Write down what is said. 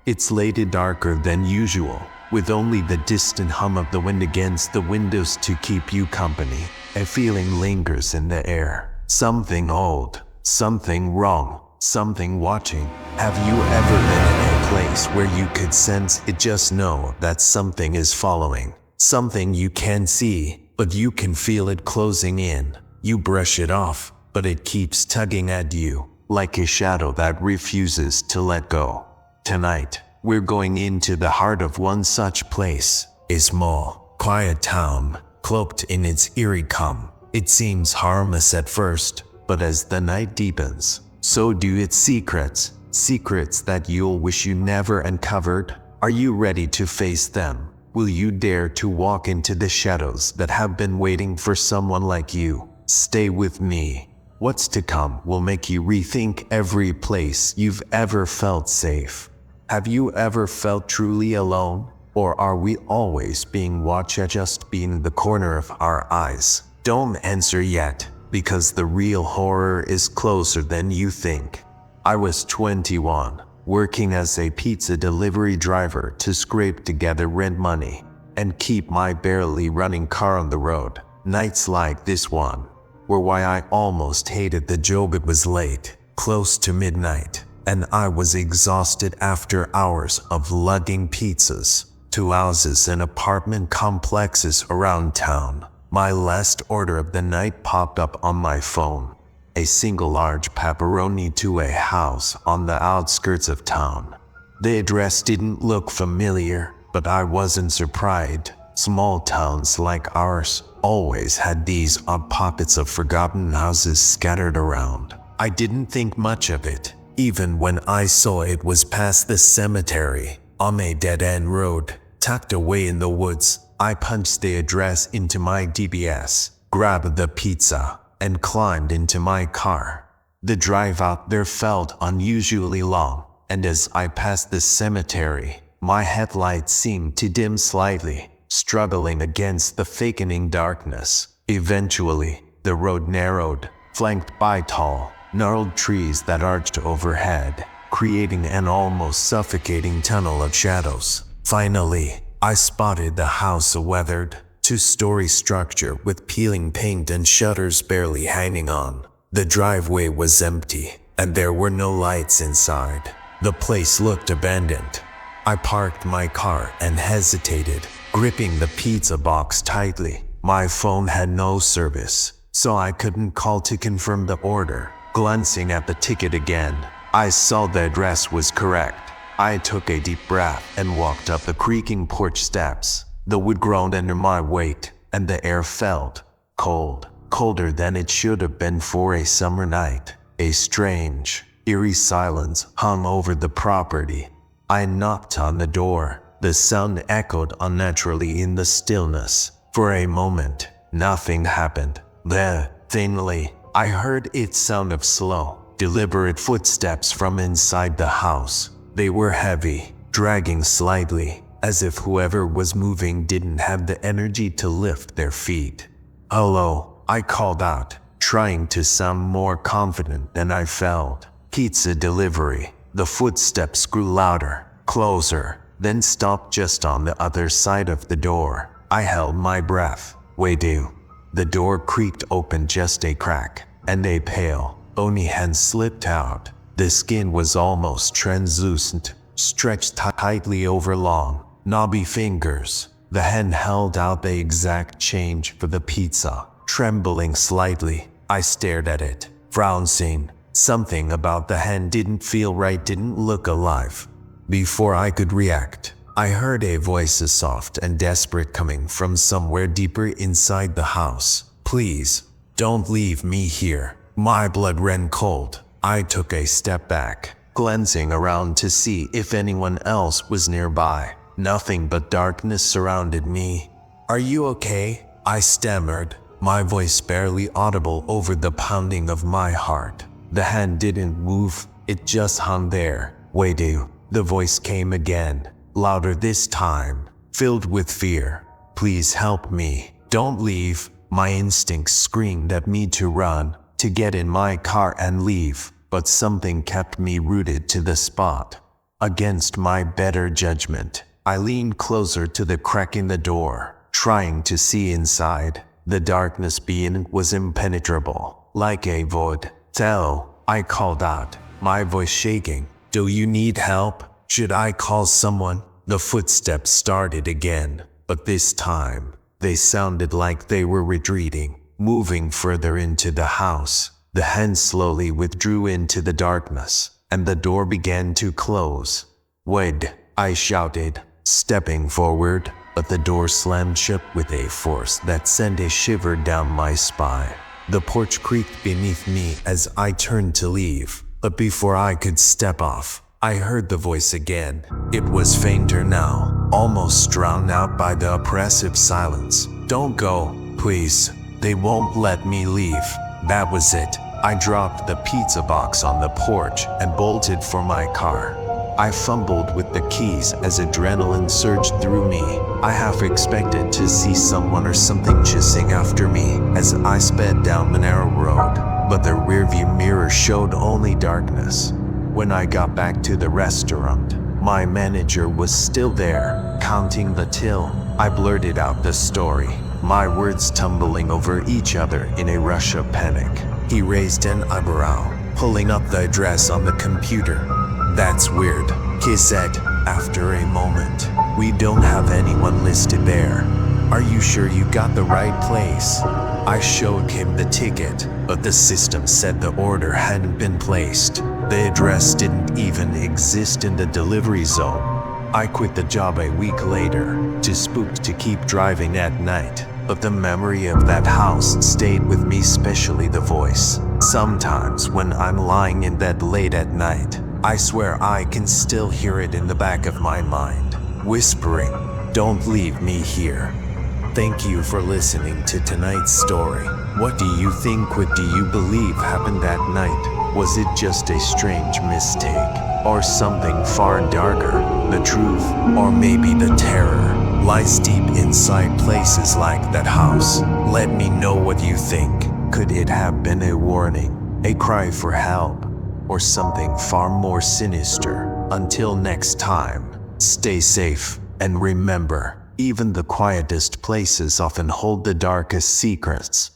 It's later darker than usual, with only the distant hum of the wind against the windows to keep you company. A feeling lingers in the air. Something old, something wrong, something watching. Have you ever been in a place where you could sense it, just know that something is following? Something you can't see, but you can feel it closing in. You brush it off, but it keeps tugging at you, like a shadow that refuses to let go. Tonight, we're going into the heart of one such place. A small, quiet town, cloaked in its eerie calm. It seems harmless at first, but as the night deepens, so do its secrets. Secrets that you'll wish you never uncovered. Are you ready to face them? Will you dare to walk into the shadows that have been waiting for someone like you? Stay with me. What's to come will make you rethink every place you've ever felt safe. Have you ever felt truly alone? Or are we always being watched at just being the corner of our eyes? Don't answer yet, because the real horror is closer than you think. I was 21, working as a pizza delivery driver to scrape together rent money and keep my barely running car on the road. Nights like this one were why I almost hated the job. It was late, close to midnight, and I was exhausted after hours of lugging pizzas to houses and apartment complexes around town. My last order of the night popped up on my phone. A single large pepperoni to a house on the outskirts of town. The address didn't look familiar, but I wasn't surprised. Small towns like ours always had these odd pockets of forgotten houses scattered around. I didn't think much of it, even when I saw it was past the cemetery, on a dead-end road, tucked away in the woods. I punched the address into my GPS, grabbed the pizza, and climbed into my car. The drive out there felt unusually long, and as I passed the cemetery, my headlights seemed to dim slightly, struggling against the thickening darkness. Eventually, the road narrowed, flanked by tall, gnarled trees that arched overhead, creating an almost suffocating tunnel of shadows. Finally, I spotted the house, a weathered, two-story structure with peeling paint and shutters barely hanging on. The driveway was empty, and there were no lights inside. The place looked abandoned. I parked my car and hesitated, gripping the pizza box tightly. My phone had no service, so I couldn't call to confirm the order. Glancing at the ticket again, I saw the address was correct. I took a deep breath and walked up the creaking porch steps. The wood groaned under my weight, and the air felt cold, colder than it should have been for a summer night. A strange, eerie silence hung over the property. I knocked on the door. The sound echoed unnaturally in the stillness. For a moment, nothing happened. Then, thinly, I heard its sound of slow, deliberate footsteps from inside the house. They were heavy, dragging slightly, as if whoever was moving didn't have the energy to lift their feet. "Hello," I called out, trying to sound more confident than I felt. "Pizza delivery." The footsteps grew louder, closer, then stopped just on the other side of the door. I held my breath. "Wait, do." The door creaked open just a crack, and a pale, bony hand slipped out. The skin was almost translucent, stretched tightly over long, knobby fingers. The hand held out the exact change for the pizza. Trembling slightly, I stared at it, frowning. Something about the hand didn't feel right, didn't look alive. Before I could react, I heard a voice, soft and desperate, coming from somewhere deeper inside the house. "Please, don't leave me here." My blood ran cold. I took a step back, glancing around to see if anyone else was nearby. Nothing but darkness surrounded me. "Are you okay?" I stammered, my voice barely audible over the pounding of my heart. The hand didn't move, it just hung there. "Wait, do." The voice came again, louder this time, filled with fear. "Please help me. Don't leave." My instincts screamed at me to run, to get in my car and leave, but something kept me rooted to the spot. Against my better judgment, I leaned closer to the crack in the door, trying to see inside. The darkness beyond was impenetrable, like a void. "Tell," I called out, my voice shaking. "Do you need help? Should I call someone?" The footsteps started again, but this time, they sounded like they were retreating, moving further into the house. The hand slowly withdrew into the darkness, and the door began to close. "Wait," I shouted, stepping forward, but the door slammed shut with a force that sent a shiver down my spine. The porch creaked beneath me as I turned to leave, but before I could step off, I heard the voice again. It was fainter now, almost drowned out by the oppressive silence. "Don't go, please. They won't let me leave." That was it. I dropped the pizza box on the porch and bolted for my car. I fumbled with the keys as adrenaline surged through me. I half expected to see someone or something chasing after me as I sped down the narrow road, but the rearview mirror showed only darkness. When I got back to the restaurant, my manager was still there, counting the till. I blurted out the story, my words tumbling over each other in a rush of panic. He raised an eyebrow, pulling up the address on the computer. "That's weird," he said, after a moment. "We don't have anyone listed there. Are you sure you got the right place?" I showed him the ticket, but the system said the order hadn't been placed. The address didn't even exist in the delivery zone. I quit the job a week later, too spooked to keep driving at night. But the memory of that house stayed with me, especially the voice. Sometimes when I'm lying in bed late at night, I swear I can still hear it in the back of my mind, whispering, "Don't leave me here." Thank you for listening to tonight's story. What do you think? What do you believe happened that night? Was it just a strange mistake? Or something far darker? The truth, or maybe the terror, lies deep inside places like that house. Let me know what you think. Could it have been a warning, a cry for help, or something far more sinister? Until next time, stay safe, and remember, even the quietest places often hold the darkest secrets.